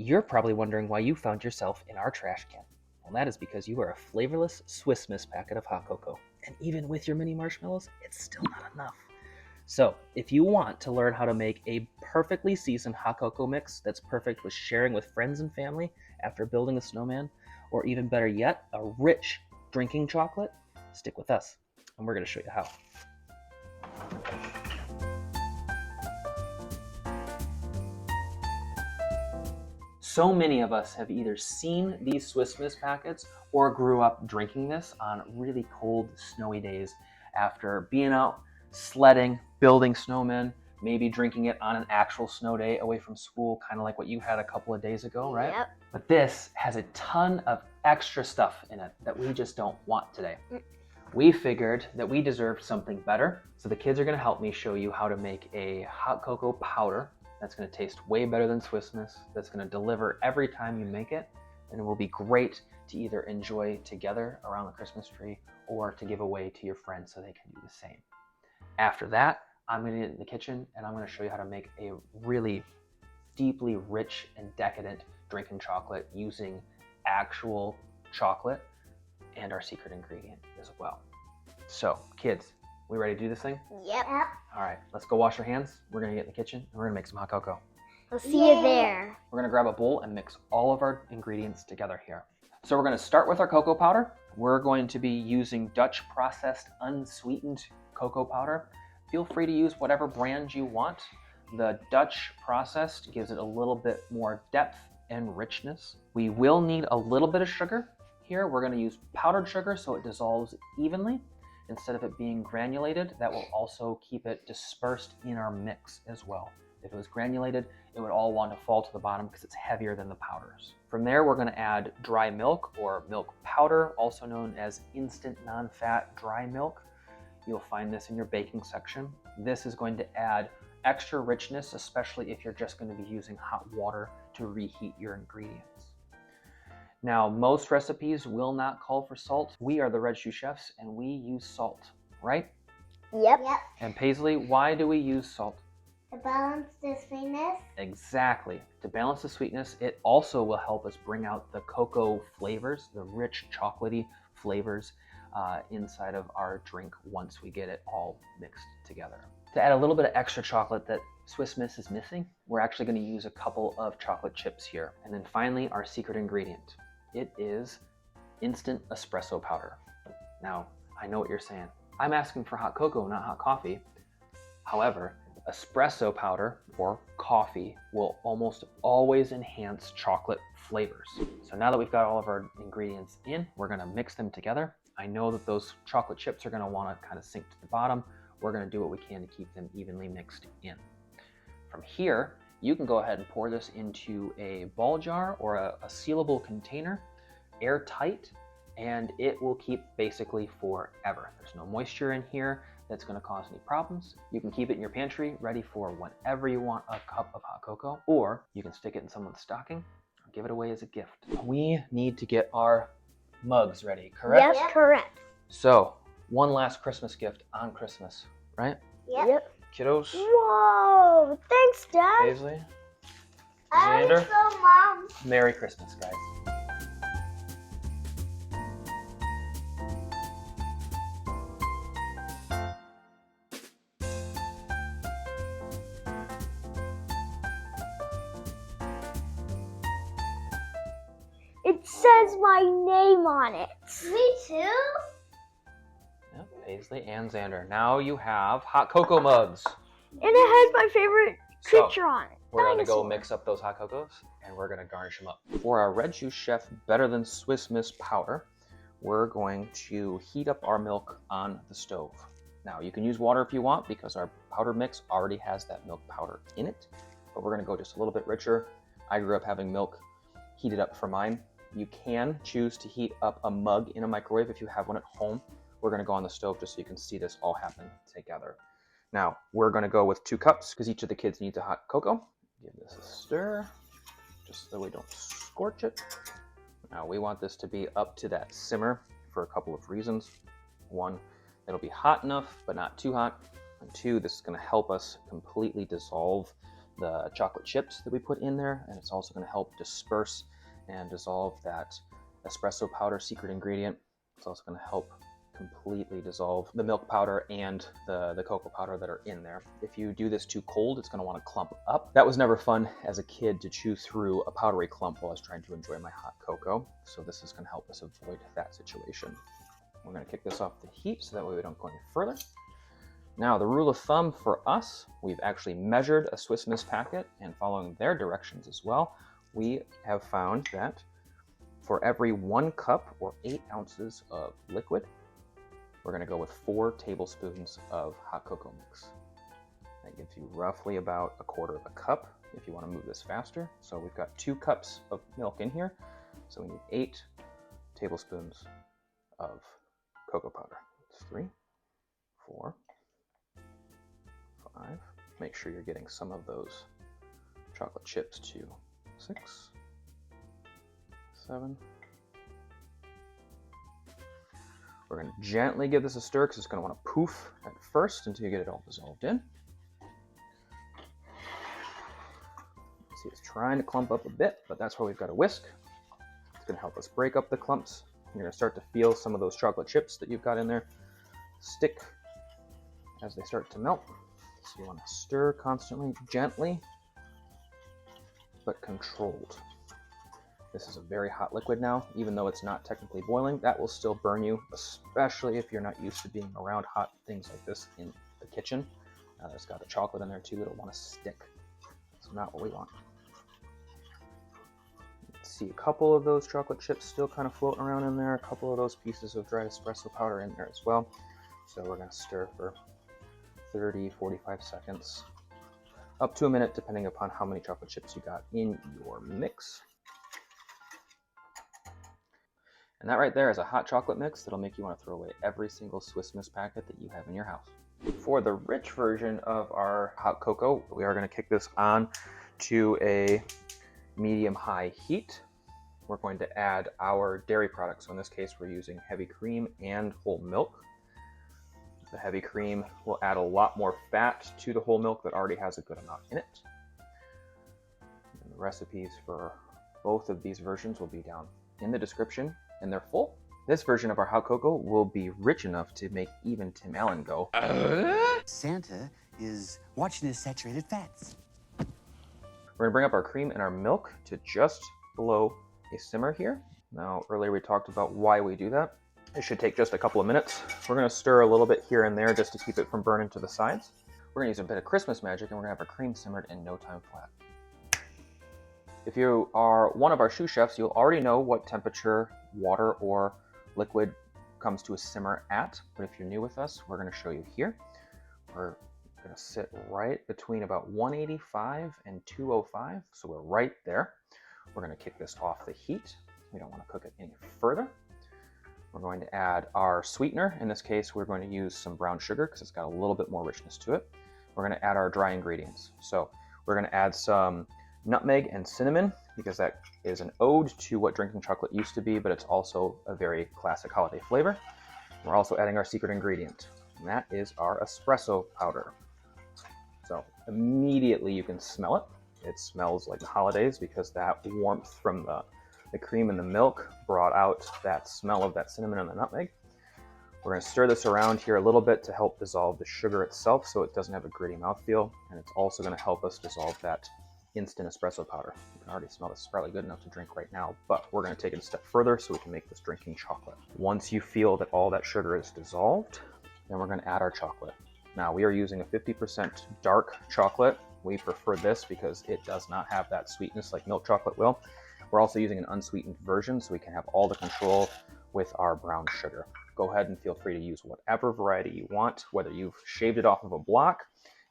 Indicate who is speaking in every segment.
Speaker 1: You're probably wondering why you found yourself in our trash can. Well, that is because you are a flavorless Swiss Miss packet of hot cocoa. And even with your mini marshmallows, it's still not enough. So, if you want to learn how to make a perfectly seasoned hot cocoa mix that's perfect with sharing with friends and family after building a snowman, or even better yet, a rich drinking chocolate, stick with us, and we're going to show you how. So many of us have either seen these Swiss Miss packets or grew up drinking this on really cold, snowy days after being out sledding, building snowmen, maybe drinking it on an actual snow day away from school, kind of like what you had a couple of days ago, right?
Speaker 2: Yep.
Speaker 1: But this has a ton of extra stuff in it that we just don't want today. We figured that we deserved something better, so the kids are going to help me show you how to make a hot cocoa powder that's going to taste way better than Swiss Miss, that's going to deliver every time you make it, and it will be great to either enjoy together around the Christmas tree or to give away to your friends so they can do the same. After that, I'm going to get in the kitchen and I'm going to show you how to make a really deeply rich and decadent drinking chocolate using actual chocolate and our secret ingredient as well. So, kids, we ready to do this thing?
Speaker 2: Yep.
Speaker 1: All right, let's go wash our hands. We're gonna get in the kitchen and we're gonna make some hot cocoa.
Speaker 2: We'll see you there.
Speaker 1: We're gonna grab a bowl and mix all of our ingredients together here. So we're gonna start with our cocoa powder. We're going to be using Dutch processed unsweetened cocoa powder. Feel free to use whatever brand you want. The Dutch processed gives it a little bit more depth and richness. We will need a little bit of sugar here. We're gonna use powdered sugar so it dissolves evenly. Instead of it being granulated, that will also keep it dispersed in our mix as well. If it was granulated, it would all want to fall to the bottom because it's heavier than the powders. From there, we're going to add dry milk or milk powder, also known as instant non-fat dry milk. You'll find this in your baking section. This is going to add extra richness, especially if you're just going to be using hot water to reheat your ingredients. Now, most recipes will not call for salt. We are the Red Shoe Chefs and we use salt, right?
Speaker 2: Yep.
Speaker 1: And Paisley, why do we use salt?
Speaker 2: To balance the sweetness.
Speaker 1: Exactly. To balance the sweetness, it also will help us bring out the cocoa flavors, the rich chocolatey flavors inside of our drink once we get it all mixed together. To add a little bit of extra chocolate that Swiss Miss is missing, we're actually going to use a couple of chocolate chips here. And then finally, our secret ingredient. It is instant espresso powder. Now, I know what you're saying. I'm asking for hot cocoa, not hot coffee. However, espresso powder or coffee will almost always enhance chocolate flavors. So now that we've got all of our ingredients in, we're gonna mix them together. I know that those chocolate chips are gonna wanna kind of sink to the bottom. We're gonna do what we can to keep them evenly mixed in. From here, you can go ahead and pour this into a ball jar or a sealable container, airtight, and it will keep basically forever. There's no moisture in here that's going to cause any problems. You can keep it in your pantry ready for whenever you want a cup of hot cocoa, or you can stick it in someone's stocking or give it away as a gift. We need to get our mugs ready, correct?
Speaker 2: Yep, correct.
Speaker 1: So, one last Christmas gift on Christmas, right?
Speaker 2: Yep.
Speaker 1: Kiddos?
Speaker 2: Whoa, thanks, Dad.
Speaker 1: Paisley? Xander?
Speaker 2: So, Mom.
Speaker 1: Merry Christmas, guys.
Speaker 2: It says my name on it. Me too?
Speaker 1: Yep, Paisley and Xander. Now you have hot cocoa mugs.
Speaker 2: And it has my favorite creature on it.
Speaker 1: We're going to go
Speaker 2: Dinosaur.
Speaker 1: mix up those hot cocos and we're going to garnish them up. For our Red Shoe Chef Better Than Swiss Miss powder, we're going to heat up our milk on the stove. Now you can use water if you want because our powder mix already has that milk powder in it, but we're going to go just a little bit richer. I grew up having milk heated up for mine. You can choose to heat up a mug in a microwave if you have one at home. We're going to go on the stove just so you can see this all happen together. Now, we're going to go with 2 cups because each of the kids needs a hot cocoa. Give this a stir just so we don't scorch it. Now, we want this to be up to that simmer for a couple of reasons. 1, it'll be hot enough but not too hot. And 2, this is going to help us completely dissolve the chocolate chips that we put in there, and it's also going to help disperse and dissolve that espresso powder secret ingredient. It's also going to help completely dissolve the milk powder and the cocoa powder that are in there. If you do this too cold, it's going to want to clump up. That was never fun as a kid, to chew through a powdery clump while I was trying to enjoy my hot cocoa. So this is going to help us avoid that situation. We're going to kick this off the heat so that way we don't go any further. Now, the rule of thumb for us, we've actually measured a Swiss Miss packet, and following their directions as well, we have found that for every 1 cup or 8 ounces of liquid, we're going to go with 4 tablespoons of hot cocoa mix. That gives you roughly about 1/4 cup if you want to move this faster. So we've got 2 cups of milk in here, so we need 8 tablespoons of cocoa powder. It's 3, 4, 5. Make sure you're getting some of those chocolate chips too. 6, 7. We're going to gently give this a stir because it's going to want to poof at first until you get it all dissolved in. See, it's trying to clump up a bit, but that's why we've got a whisk. It's going to help us break up the clumps. You're going to start to feel some of those chocolate chips that you've got in there stick as they start to melt. So you want to stir constantly, gently, but controlled. This is a very hot liquid now. Even though it's not technically boiling, that will still burn you, especially if you're not used to being around hot things like this in the kitchen. There's got the chocolate in there too. It'll want to stick. It's not what we want. See a couple of those chocolate chips still kind of floating around in there. A couple of those pieces of dried espresso powder in there as well. So we're going to stir for 30, 45 seconds, up to a minute, depending upon how many chocolate chips you got in your mix. And that right there is a hot chocolate mix that'll make you want to throw away every single Swiss Miss packet that you have in your house. For the rich version of our hot cocoa, we are going to kick this on to a medium-high heat. We're going to add our dairy products. So in this case, we're using heavy cream and whole milk. The heavy cream will add a lot more fat to the whole milk that already has a good amount in it. And the recipes for both of these versions will be down in the description, and they're full. This version of our hot cocoa will be rich enough to make even Tim Allen go,
Speaker 3: Santa is watching his saturated fats.
Speaker 1: We're gonna bring up our cream and our milk to just below a simmer here. Now, earlier we talked about why we do that. It should take just a couple of minutes. We're gonna stir a little bit here and there just to keep it from burning to the sides. We're gonna use a bit of Christmas magic, and we're gonna have our cream simmered in no time flat. If you are one of our sous chefs, you'll already know what temperature water or liquid comes to a simmer at. But if you're new with us, we're gonna show you here. We're gonna sit right between about 185 and 205, so we're right there. We're gonna kick this off the heat. We don't wanna cook it any further. We're going to add our sweetener. In this case, we're going to use some brown sugar because it's got a little bit more richness to it. We're going to add our dry ingredients. So we're going to add some nutmeg and cinnamon because that is an ode to what drinking chocolate used to be, but it's also a very classic holiday flavor. We're also adding our secret ingredient, and that is our espresso powder. So immediately you can smell it. It smells like the holidays because that warmth from the cream and the milk brought out that smell of that cinnamon and the nutmeg. We're going to stir this around here a little bit to help dissolve the sugar itself so it doesn't have a gritty mouthfeel, and it's also going to help us dissolve that instant espresso powder. You can already smell this. It's probably good enough to drink right now, but we're going to take it a step further so we can make this drinking chocolate. Once you feel that all that sugar is dissolved, then we're going to add our chocolate. Now, we are using a 50% dark chocolate. We prefer this because it does not have that sweetness like milk chocolate will. We're also using an unsweetened version so we can have all the control with our brown sugar. Go ahead and feel free to use whatever variety you want, whether you've shaved it off of a block,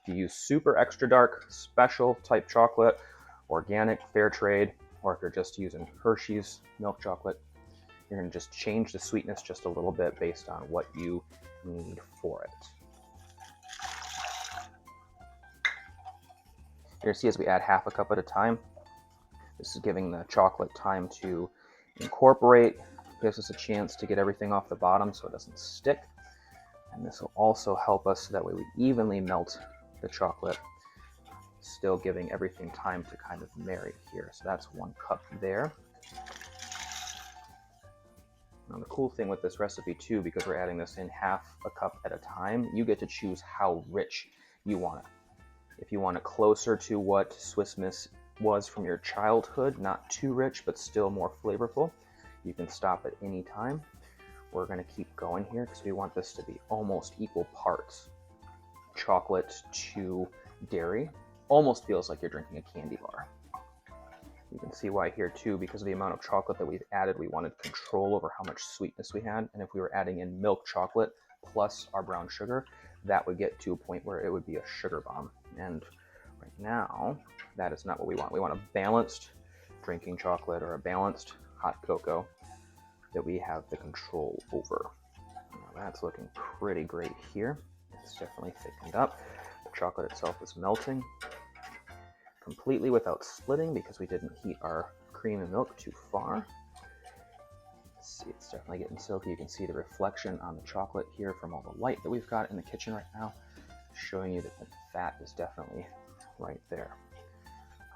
Speaker 1: if you use super extra dark, special type chocolate, organic, fair trade, or if you're just using Hershey's milk chocolate, you're going to just change the sweetness just a little bit based on what you need for it. You're going to see as we add half a cup at a time, this is giving the chocolate time to incorporate, gives us a chance to get everything off the bottom so it doesn't stick. And this will also help us so that way we evenly melt the chocolate still giving everything time to kind of marry here. So that's 1 cup there. Now the cool thing with this recipe too, because we're adding this in half a cup at a time, you get to choose how rich you want it. If you want it closer to what Swiss Miss was from your childhood, not too rich, but still more flavorful, you can stop at any time. We're gonna keep going here because we want this to be almost equal parts chocolate to dairy. Almost feels like you're drinking a candy bar. You can see why here too, because of the amount of chocolate that we've added, we wanted control over how much sweetness we had. And if we were adding in milk chocolate plus our brown sugar, that would get to a point where it would be a sugar bomb. And right now, that is not what we want. We want a balanced drinking chocolate or a balanced hot cocoa that we have the control over. Now that's looking pretty great here. It's definitely thickened up. The chocolate itself is melting completely without splitting because we didn't heat our cream and milk too far. Let's see, it's definitely getting silky. You can see the reflection on the chocolate here from all the light that we've got in the kitchen right now, showing you that the fat is definitely right there.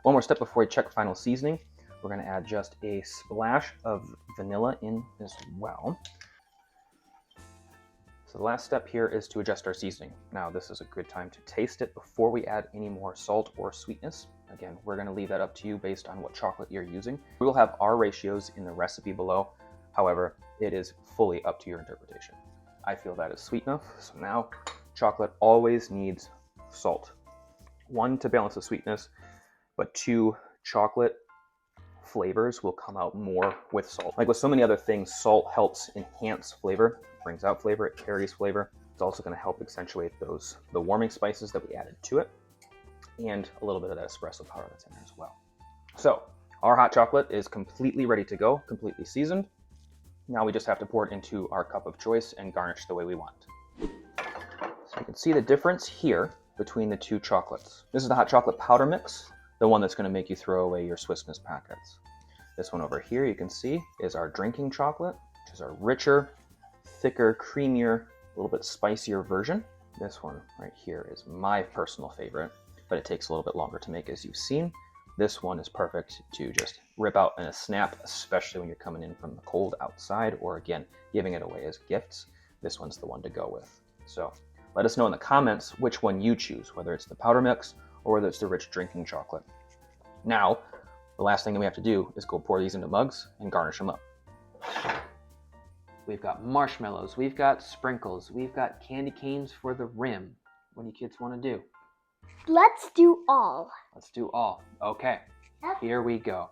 Speaker 1: One more step before we check final seasoning. We're going to add just a splash of vanilla in as well. So the last step here is to adjust our seasoning. Now this is a good time to taste it before we add any more salt or sweetness. Again, we're going to leave that up to you based on what chocolate you're using. We will have our ratios in the recipe below. However, it is fully up to your interpretation. I feel that is sweet enough. So now chocolate always needs salt. 1, to balance the sweetness, but 2, chocolate flavors will come out more with salt. Like with so many other things, salt helps enhance flavor, brings out flavor, it carries flavor. It's also going to help accentuate the warming spices that we added to it, and a little bit of that espresso powder that's in there as well. So our hot chocolate is completely ready to go, completely seasoned. Now we just have to pour it into our cup of choice and garnish the way we want. So you can see the difference here between the 2 chocolates. This is the hot chocolate powder mix, the one that's going to make you throw away your Swiss Miss packets. This one over here you can see is our drinking chocolate, which is our richer, thicker, creamier, a little bit spicier version. This one right here is my personal favorite, but it takes a little bit longer to make, as you've seen. This one is perfect to just rip out in a snap, especially when you're coming in from the cold outside, or again, giving it away as gifts. This one's the one to go with. So let us know in the comments which one you choose, whether it's the powder mix or whether it's the rich drinking chocolate. Now, the last thing that we have to do is go pour these into mugs and garnish them up. We've got marshmallows, we've got sprinkles, we've got candy canes for the rim. What do you kids want to do?
Speaker 2: Let's do all.
Speaker 1: Let's do all. Okay, here we go.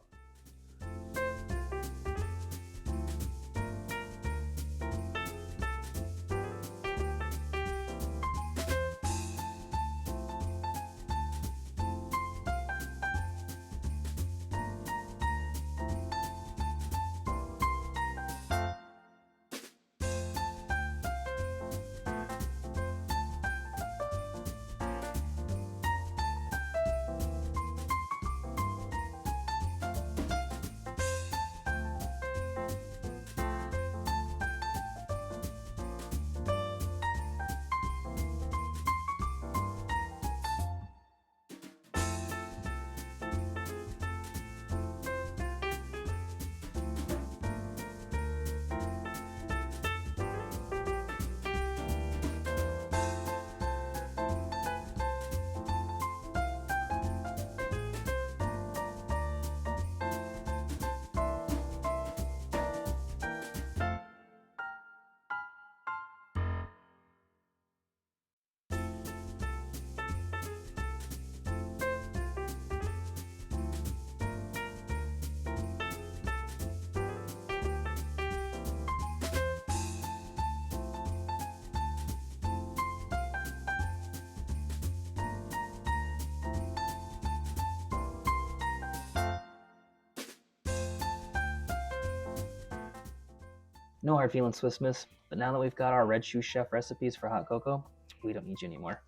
Speaker 1: No hard feelings, Swiss Miss, but now that we've got our Red Shoe Chef recipes for hot cocoa, we don't need you anymore.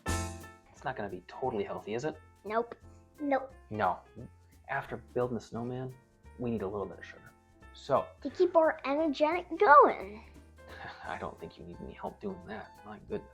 Speaker 1: It's not going to be totally healthy, is it?
Speaker 2: Nope. Nope.
Speaker 1: No. after building the snowman, we need a little bit of sugar. So,
Speaker 2: To keep our energetic going.
Speaker 1: I don't think you need any help doing that. My goodness.